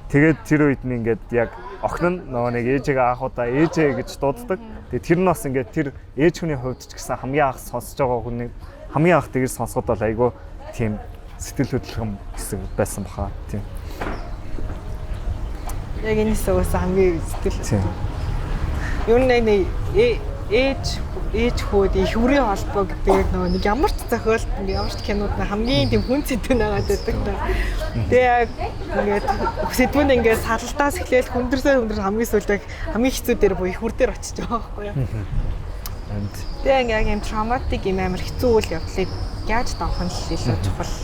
тэгээд тэр үед нь ингээд яг охин нь нөгөө нэг ээжигээ аахуудаа ээжээ гэж дууддаг. Тэгээд тэр нь бас ингээд тэр ээж хүний хувьд ч гэсэн хамгийн анх сонсож байгаа хүний хамгийн анх тэгэр сонсоход бол айгүй тийм сэтгэл хөдлөм хэсэг байсан баха тийм. Яг энэс уус хамгийн сэтгэл. Юу нэг ээж хүүд их хүрээ холбоо гэдэг нөгөө нэг ямар ч зохиолт ямар ч кинод хамгийн тийм хүн сэдвэн байгаад байдаг та. Тэгээ яг ингээд сэдвэн ингээд салалтаас эхлээл хүндэрсээ хамгийн сүүлд хамгийн хэцүү дээр буюу их хүр дээр очиж байгаа байхгүй юу. Тэгээ яг юм травматик юм амар хэцүү үйл явдлыг яаж давах нь илүү чухал.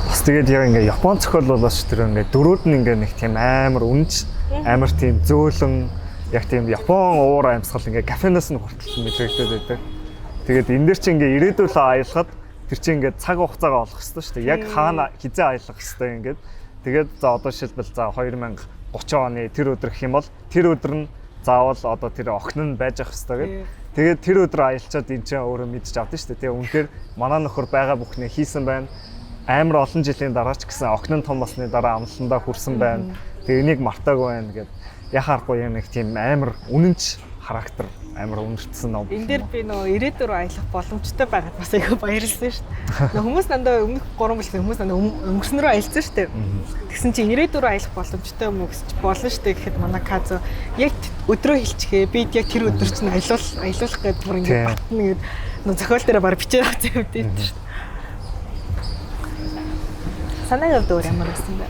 Бас тэгээд яг ингээд Япон зохиол болооч тэр ингээд дөрүүд нь ингээд нэг тийм амар үнж амар тийм зөөлөн яг тийм Япон уур амьсгал ингээ кафенаас нь хүртэл мэдрэгдээд байдаг. Тэгээд энэ дэр чи ингээ ирээдүүлээ аялахад тэр чи ингээ цаг хугацаагаа олох хэрэгтэй шүү дээ. Яг хаана хизээ аялах хэрэгтэй ингээд. Тэгээд за одоо жишээлбэл за 2030 оны тэр өдөр гэх юм бол тэр өдөр нь заавал одоо тэр охин нь байж ах хэрэгтэй гэдэг. Тэгээд тэр өдөр аялчаад энэ ч өөрөө мэдчих авдсан шүү дээ. Тэгээ үнэхээр манай нөхөр байгаа бүхнээ хийсэн байна. Амар олон жилийн дараа ч гэсэн охин нь том болсны дараа амлалтандаа хүрсэн байна. Тэгээ энийг мартаагүй байна гэд яхаарахгүй юм нэг тийм амар үнэнч характер амар үнэртсэн ном. Энд дээр би нөгөө ирээдүйн рүү аялах боломжтой байгаад бас айгүй баярлсан шүү дээ. Хүмүүс дандаа өмнөх 3 жилийн хүмүүс дандаа өнгөрсөн рүү аялсан шүү дээ. Тэгсэн чинь ирээдүйн рүү аялах боломжтой юм уу гэж болно шүү дээ гэхэд манай Казо яг өдрөө хэлчихээ. Бид яг тэр өдөр чинь аялуулах гэдэг бүр ингэ батна гэд нөгөө зохиол дээр баг бичээд авсан юм дээ шүү дээ. Санаагаар дөр ямар байсан бэ?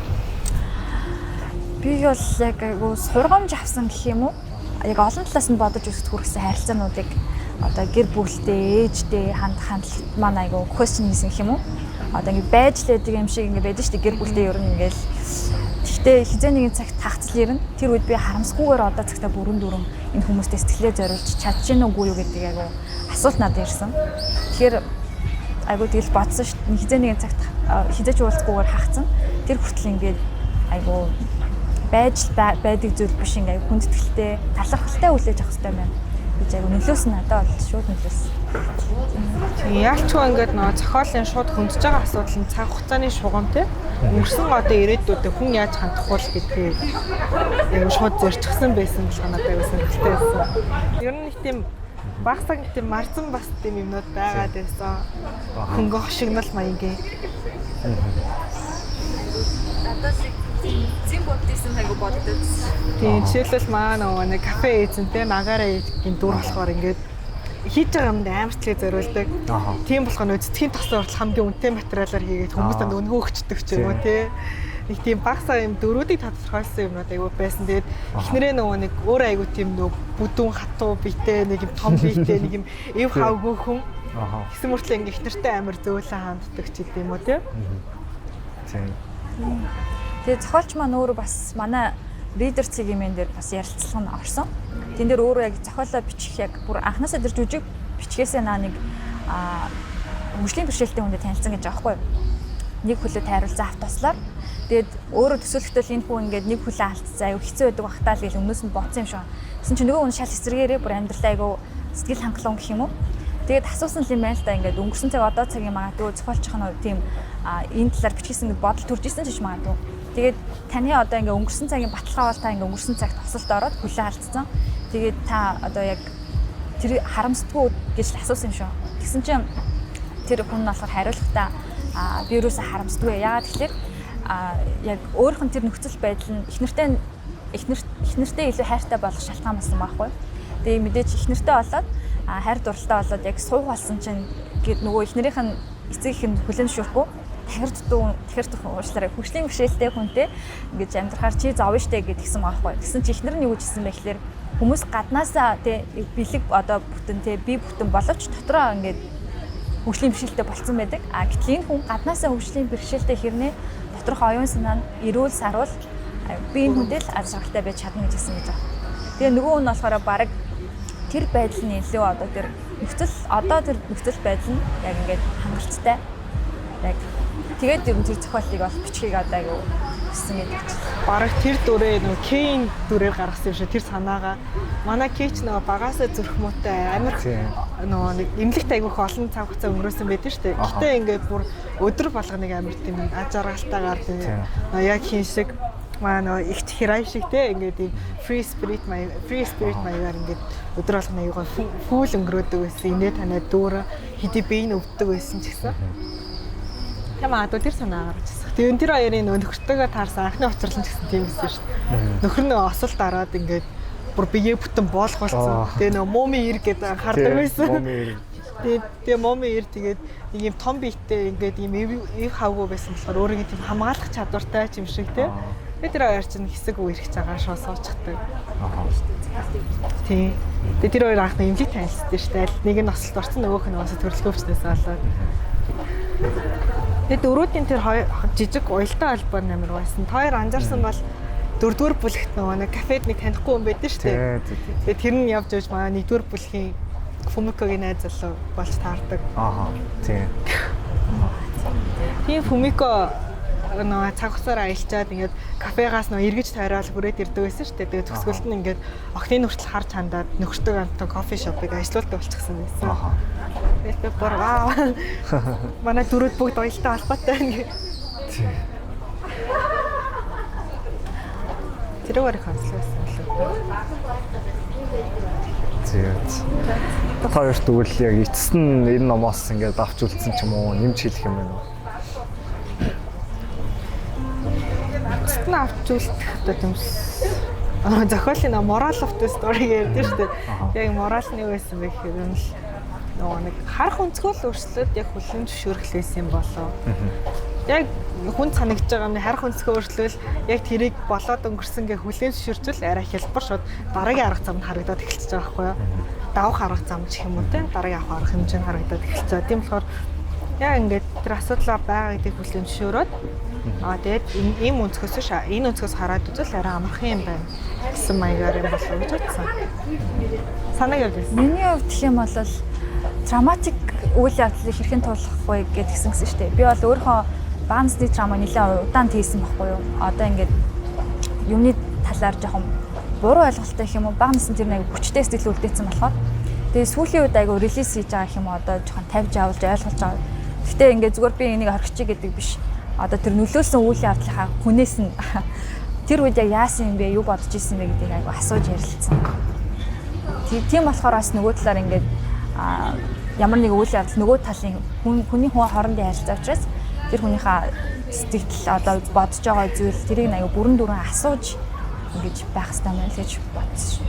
Би бол яг айгу сургамж авсан гэх юм уу? Яг олон талаас нь бодож үзэхэд хүрсэн харилцаануудыг одоо гэр бүлтэй, ээжтэй хандлагт маань айгу question хийсэн гэх юм уу? Одоо ингэ байж лээдэг юм шиг ингэ байдаг шүү дээ гэр бүлтэй ер нь ингээл. Гэхдээ хизээ нэгэн цагт тагцл ирнэ. Тэр үед би харамсгүйгээр одоо цагтаа бүрэн дүрэн энэ хүмүүстэй сэтгэлээ зориулж чадчих нүггүй юу гэдэг айгу асуулт надад ирсэн. Тэгэхээр айгу тэгэл бодсон шүү дээ. Хизээ нэгэн цагт хизээч уулзгүйгээр хагцсан. Тэр хүртэл ингээд айгу байж байдаг зүйл биш ингээ хүндэтгэлтэй талархалтай хүлээж авах хэрэгтэй байна гэж айгу нөлөөсөн надад бол шууд нөлөөсөн. Яалчгүй ингээд нөгөө зохиолын шууд хөндөж байгаа асуудал нь цаг хугацааны шугам те өнгөрсөн одоо ирээдүйдээ хүн яаж хандах вэ гэдгийг шууд зорчихсан байсан болох надад айгу сонирхолтой байсан. Ер нь нэг тийм багсаг тийм марзан бас тийм юмнууд байгаад байсан. Хөнгө хошигнол маягийн. Надад зин бодсон айгу боддог. Тийм жишээлбэл маа нөгөө нэг кафе эзэнтэй нагаараа гин дүр болохоор ингээд хийж байгаа юмд амарчлыг зориулдаг. Тийм болохоор нөө цэцгийн тосон хүртэл хамгийн үнэтэй материалаар хийгээд хүмүүст өнгөө өгчдөг ч юм уу тий. Нэг тийм багсаа юм дөрүүдийг тодорхойлсон юмнууд айгу байсан. Тэгээд эхнэрээ нөгөө нэг өөр айгу тийм нөгөө бүдүүн хатуу биетэй нэг юм том биетэй нэг юм эв хавгүй хүн. Гэсэн мөртлөө ингээ эхнэртэй амар зөөлөн ханддаг ч гэдэм юм уу тий. Тийм. Тэгээ зохиолч маань өөрөө бас манай лидер цэгийн дээр бас ярилцлага нь орсон. Тэн дээр өөрөө яг зохиолоо бичих яг бүр анхнаасаа тэр жүжиг бичгээсээ нэг хөгжлийн бэрхшээлтэй хүнтэй танилцсан гэж байгаа байхгүй юу? Нэг хөлөө тайруулсан автослоор. Тэгээд өөрөө төсөөлөхтэй энэ хүн ингээд нэг хөлөө алдсан аюу хэцүү байдаг бахтаа л гэж өмнөөс нь бодсон юм шиг. Тэсэн чинь нөгөө хүн шал эсрэгээрээ бүр амьдралаа айгу сэтгэл хангалуун гэх юм уу? Тэгээд асуусан юм байна л да ингээд өнгөрсөн цаг одоо цагийн магадгүй зохиолчхон тийм энэ талаар бичсэн гэж бодол төрж исэн ч магадгүй. Тэгээд таны одоо ингээ өнгөрсөн цагийн баталгаа бол та ингээ өнгөрсөн цагт тосолд ороод хүлээ алдсан. Тэгээд та одоо яг тэр харамсдаггүй гэж асуусан юм шүү. Тэгсэн чинь тэр хүн нь болохоор хариулахдаа би юусаа харамсдаггүй. Яагаад тэгэхээр яг өөрийнх нь тэр нөхцөл байдал нь эхнэртэй илүү хайртай болох шалтгаан болсон байхгүй. Тэгээд мэдээч эхнэртэй болоод хайр дурлалтай болоод яг суух болсон чинь нөгөө эхнэрийнх нь эцэг их нь хүлэн зөвшөөрөхгүй. Тэгэхэр уушлаараа хөгжлийн бэрхшээлтэй хүнтэй ингэж амьдрахаар чи зовё штэ гэдгийгсэн байхгүй. Тэгсэн чи ихнэр нь юу гэжсэн бэ гэхээр хүмүүс гаднаасаа тий бэлэг одоо бүтэн тий би бүтэн боловч дотроо ингэж хөгжлийн бэрхшээлтэй болцсон байдаг. Гэтэл энэ хүн гаднаасаа хөгжлийн бэрхшээлтэй хэрнээ доторх оюун санаа нь эрүүл сарвал би энэ хүндээ л аз жаргалтай байж чадна гэж хэлсэн гэж байна. Тэгээ нөгөө нь болохоор баг тэр байдал нь илүү одоо тэр нөхцөл байдал нь яг ингэж хангалттай. Яг тэгээд ер нь тэр зохиолыг бол бичгийг одоо аягүй хүссэн гэдэг чинь. Бараг тэр дүрээ нөгөө Кейн дүрээр гаргасан юм шиг тэр санаагаа манай Кейч нөгөө багаасаа зүрх муутай амар нөгөө нэг эмнэлэгт аягүй олон цаг хугацаа өнгөрөөсөн байдаг шүү дээ. Гэтэ ингээд бүр өдөр болгоныг амар тийм аз жаргалтайгаар тийм яг хин шиг манай их хэрай шиг те ингээд ийм free spirit маягаар ингээд өдөр болгоно аягүй фүүл өнгөрөөдөг байсан. Инээ танаа дүүр хэдий бие нь өвддөг байсан ч гэсэн. Тэмээ одоо тэр санаа гарч ирсэн. Тэгээд тэр хоёрын нөхөртөөгөө таарсан анхны уцрал нь гэсэн тийм байсан шүү дээ. Нөхөр нь осол дараад ингээд бүр биеэ бүтэн боолгоолцсон. Тэгээд нөгөө моми ир гэдэг анхаардаг байсан. Тэгээд моми ир тэгээд нэг юм том биетэй ингээд ийм ив хавгүй байсан болохоор өөрийн тийм хамгаалах чадвартай юм шиг те. Тэгээд тэр хоёр чинь хэсэг үерх цагаан шоо суучдаг. Тийм. Тэгээд тэр хоёр анхны эмнэлэг танилцсан шүү дээ. Нэг нь осолд орсон нөгөөх нь осол төрөлхөөчнөөс болоод. Тэгээд дөрүүдийн тэр жижиг уялдаа албан намар байсан. Хоёр анзаарсан бол дөрөвдүгээр бүлэгт нөгөө нэг кафед нэг танихгүй хүн байдаг шүү дээ. Тэгээд тэр нь явж явж манай нэгдүгээр бүлгийн Фумикогийн найз залуу болж таардаг. Тийм. Тийм Фумико нөө цаг хугацаар аялчаад ингээд кафегаас нөө эргэж тойроод хүрээд ирдэг байсан шүү дээ. Тэгээд төгсгөлт нь ингээд охины хүртэл харж хандаад нөхөртөө амтан кофе шопыг ажилуулдаг болчихсон байсан. Тэгээд би бүр вау. Манай дөрөв бүгд оёлтой холбоотой ингээд. Тэрээр хандлуулсан лөө. Тэгээд хоёр тэгвэл яг эцэст нь энэ номоос ингээд авч үлдсэн ч юм уу нэмж хэлэх юм байна уу? Эцэст нь авч үлдэх гэдэг юм. Зохиолын moral of the story гэдэг шүү дээ. Яг moral нь юу байсан бэ гэхээр юм л нөгөө нэг харах өнцгөл өөрчлөлт яг хүлэн зөвшөөрөх байсан юм болоо. Яг хүн санагдж байгаа юм харах өнцгөө өөрчлөл яг тэрийг болоод өнгөрсөнгээ хүлэн зөвшөөрчл арай хялбар шууд дараагийн арга замд харагдаад эхэлчихэж байгаа байхгүй юу? Давах арга зам гэх юм уу те дараагийн авах арга хэмжээнд харагдаад эхэлчихэ. Тийм болохоор яг ингээд тэр асуудлаа байгаа гэдгийг хүлэн зөвшөөрөөд тэгээд ийм өнцгөөс энэ өнцгөөс хараад үзвэл арай амархан юм байна гэсэн маягаар юм болов гэж бодсон. Санааг явуулсан. Миний хувьд гэх юм бол драматик үйл явдлыг хэрхэн туулах вэ гэдгсэн гэсэн шүү дээ. Би бол өөрийнхөө баансны драма нэлээд удаан хийсэн байхгүй юу? Одоо ингээд юмны талаар жоохон буруу ойлголттой гэх юм уу? Баанс нь тэр нэг хүчтэй сэтгэл үлдээсэн болохоор тэгээ сүүлийн үед айгу релиз хийж байгаа гэх юм уу? Одоо жоохон тавьж авалж ойлгуулж байгаа. Гэхдээ ингээд зүгээр би энийг орхичих гэдэг биш. Одоо тэр нөлөөлсөн үйл явдлынхаа хүнээс нь тэр үед яг яасан юм бэ? Юу бодож исэн бэ гэдгийг айгу асууж ярилцсан. Тийм болохоор бас нөгөө талаар ингээд ямар нэг үйл явдал нөгөө талын хүний хоорондын харилцаа учраас тэр хүнийхээ сэтгэл одоо бодож байгаа зүйл тэрийг аяа бүрэн дүрэн асууж ингэж байх хэрэгтэй байна л гэж бодсон.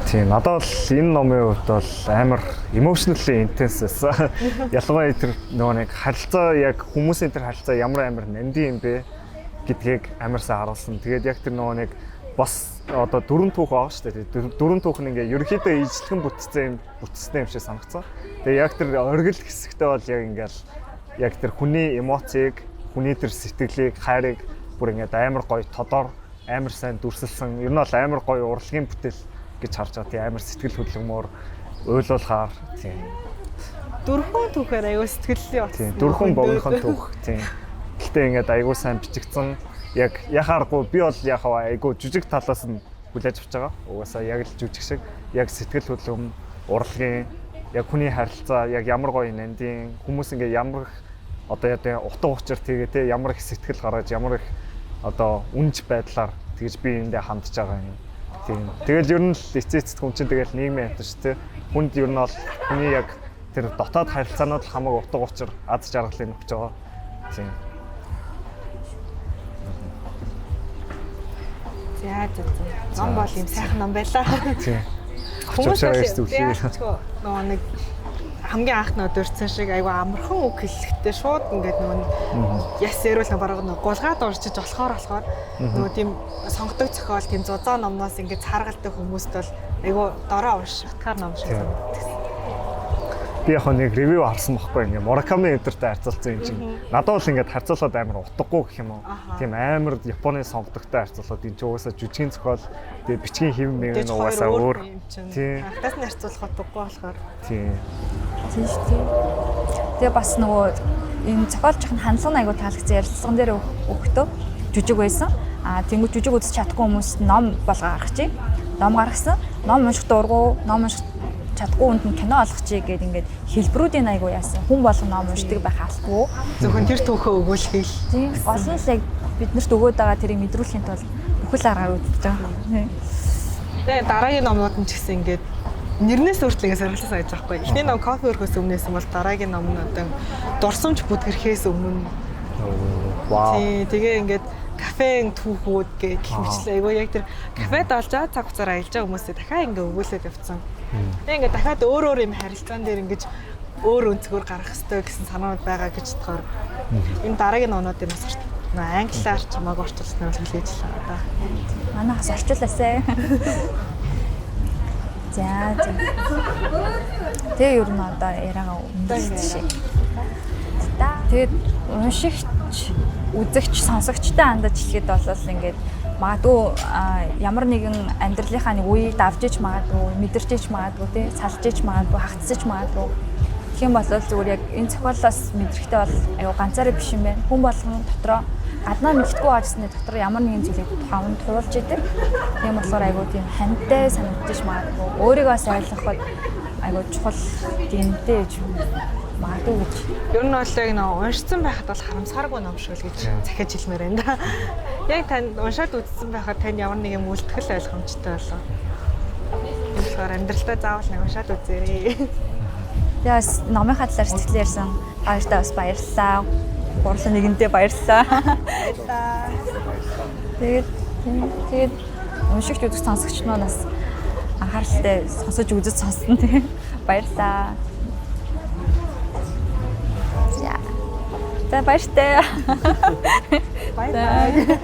Тийм надад бол энэ номын хувьд бол амар emotionally intense байсан. Ялангуяа тэр нөгөө нэг харилцаа яг хүмүүсийн тэр харилцаа ямар амар нандин юм бэ гэдгийг амар сайн харуулсан. Тэгээд яг тэр нөгөө нэг бас одоо дөрөв түүх байгаа шүү дээ. Дөрөв түүх нь ингээ ерөнхийдөө ижлэгэн бүтцэн юм шиг санагцсан. Тэгээ яг тэр оргил хэсэгтээ бол яг ингээл яг тэр хүний эмоцийг, хүний тэр сэтгэлийг, хайрыг бүр ингээд амар гоё тодор, амар сайн дүрсэлсэн. Ер нь бол амар гоё урлагийн бүтээл гэж харж байгаа. Тийм амар сэтгэл хөдлөмөр ойлуулахаар тийм. Дөрвөн түүхээр аягүй сэтгэллээ батсан. Тийм дөрвөн богинохон түүх тийм. Гэхдээ ингээд аягүй сайн бичигдсэн. Яг яхааргүй би бол яхаа айгу жижиг талаас нь хүлээж авч байгаа. Угаасаа яг л жижиг шиг яг сэтгэл хөдлөм, урлагийн, яг хүний харилцаа, яг ямар гоё нандин хүмүүс ингээ ямар их одоо яа утга учир тэгээ те ямар их сэтгэл гаргаж ямар их одоо үнж байдлаар тэгж би эндээ хандж байгаа юм. Тийм. Тэгэл ер нь л эцээцэд хүн чинь тэгэл нийгмийн хамт шүү те. Хүнд ер нь бол хүний яг тэр дотоод харилцаанууд л хамаагүй утга учир аз жаргалыг өгч байгаа. Тийм. За. Ном бол юм сайхан ном байлаа. Тийм. Хүмүүс нөгөө нэг хамгийн анх нөө дурдсан шиг айгу амархан үг хэлэхдээ шууд ингээд нөгөө яс ярил бараг нөгөө гулгаад орчиж болохоор нөгөө тийм сонгодог зохиол тийм зузаан номноос ингээд цааргалтай хүмүүст бол айгу дорой уншихтаар ном шиг санагдсан. Би яг нэг ревю харсан байхгүй ингээ Мураками эдэртэй харьцуулсан юм чинь надад бол ингээд харьцуулаад амар утгагүй гэх юм уу. Тийм амар Японы сонгодогтой харьцуулаад энэ ч угаасаа жүжигний зохиол тэгээ бичгийн хэв мэн угаасаа өөр. Тийм. Хатаас нь харьцуулах утгагүй болохоор. Тийм. Тийм шүү дээ. Тэгээ бас нөгөө энэ зохиолчийн хандлага айгу таалагдсан ярилцсан дээр өгтөө жүжиг байсан. Тэнгуү жүжиг үзэж чадахгүй хүмүүс ном болго гаргачих. Ном гаргасан. Ном унших дургу, ном унших чадахгүй хүнд нь кино олгочих гээд ингээд хэлбэрүүдийн айгу яасан. Хүн болгон ном уншдаг байх албагүй. Зөвхөн тэр түүхөө өгүүлэхийг. Тийм. Гол нь л яг биднэрт өгөөд байгаа тэрийг мэдрүүлэхийн тулд бүхэл аргаар үзэж байгаа. Тэгээ дараагийн номнууд нь ч гэсэн ингээд нэрнээс өөрчлөгөө саргалсан байж байгаа байхгүй. Эхний ном кофе өрхөөс өмнөөс юм бол дараагийн ном нь одоо дурсамж бүтгэрхээс өмнө. Вау. Тэгээ ингээд кафегийн түүхүүд гэх мэтлээ. Айгу яг тэр кафед олж цаг хугацаар аялж байгаа хүмүүсээ дахиад ингээд өгүүлээд явцсан. Тэгээ ингээд дахиад өөр юм харилцаан дээр ингээд өөр өнцгөр гарах хэрэгтэй гэсэн санаанууд байгаа гэж бодохоор энэ дараагийн номнуудын бас англиар ч хамаагүй орчуулсан нь хэлээж л байгаа да. Манайхаас орчуулаасай. За. Тэгээ ер нь одоо яриагаа өнгөрсөн шиг. Тэгээд уншигч, үзэгч, сонсогчтой хандаж хэлэхэд бол ингээд магадгүй ямар нэгэн амьдралынхаа нэг үеийг давж иж магадгүй, мэдэрч иж магадгүй, тий салж иж магадгүй, хагцсаж магадгүй. Тэгэх юм бол зүгээр яг энэ зохиолоос мэдрэхтэй бол аюу ганцаараа биш юм байна. Хүн болгоны дотроо гаднаа мэдтгүү харсны дотор ямар нэгэн зүйлийг тухайн туулж идэг. Тийм болохоор аюу тийм хантай санагдаж магадгүй. Өөрийгөө бас ойлгоход аюу чухал гэнтэй гэж магадгүй гэж. Ер нь бол яг нөө уншсан байхад бол харамсааргүй ном шиг л гэж захиж хэлмээр байна да. Яг тань уншаад үзсэн байхад тань ямар нэг юм үлтгэл ойлгомжтой болов. Тэгэхээр амьдралдаа заавал нэг уншаад үзээрэй. Тэгээс номынхаа талаар сэтгэлээ ярьсан. Баяртай бас баярлалаа. Гурлын нэгэндээ баярлалаа. Баярлалаа. Тэгээд уншигч үзэх сонсогч манаас анхааралтай сонсож үзэж сонсон тийм. Баярлалаа. За баяртай. Бай бай.